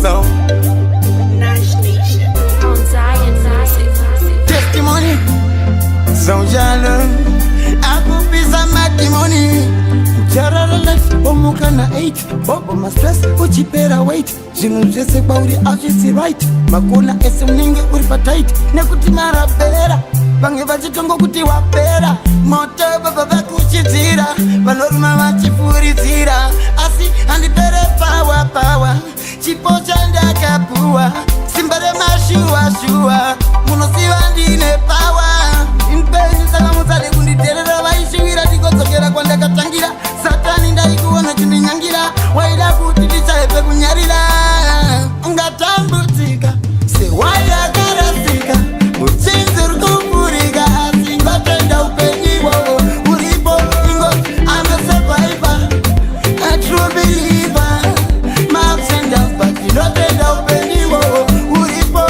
So On Zion Music. testimony, so jalo akupisa matrimony jarara life omukana 8 bobo ma stress uchipera weight zvinhu zvese kwauri azvisi right makona ese munenge uri patight nekuti marapera vange vachitongo kuti wapera moto baba vakuchidzira vanoruma vachifuridzira asi handipere power chipo chandakapuwa simba remashuwa munosiva ndine power inpenyu saka musade kunditerera vaishivira tikodzokera kwandakatangira satani ndaikuona chindinyangira waida kuti ndichaepe kunyarira ungatambudzika sewaiyakarasika utsinzi rukupurika asi ngatenda upenyiwo uripo ingoti amesurvivor a true believer mapsenda but inotenda upenyiwo uripo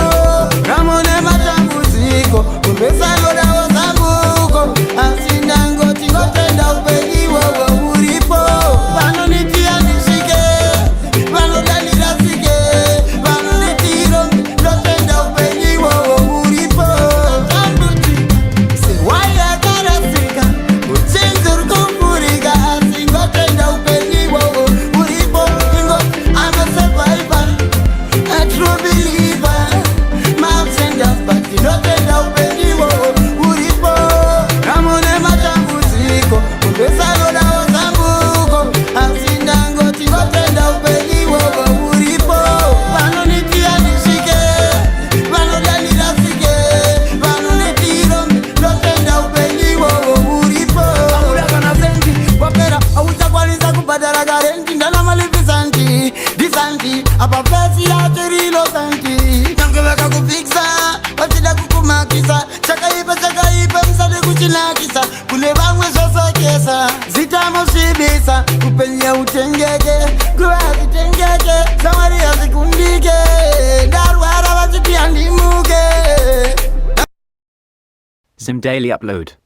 ramone matambudziko kumbesalodawo zambuko asi ndangoti ngotenda upenyiwo uripo vanonitia ndisvike vanodanira sike vanonitiro ndotenda upenyiwo uripo tambudzika sewaiyakarasika utsinzi rukupurika asi ngotenda upenyiwo uripo ingoti amesurvivor a true believer mapsenda but inotenda upenyiwo uripo ramone matambudziko kundosalodawo zambuko asi ndangoti ngotenda upenyiwo uripo vanonitia ndisvike vanodanira sike vanonitiro ndotenda upenyiwo uripo amuda kana sendi wapera auchakwanisa kubhadhara karendi ndana malipisanti disanti apa pesi yacherilo santi nange vakakupikisa vachida kukumakisa chakaipa musade kuchinakisa kune vamwe zvosokesa zitamosvibisa upenya utengeke kuva hazitengeke samwari hazikundike ndarwara vachiti handimuke. Zim Daily Upload.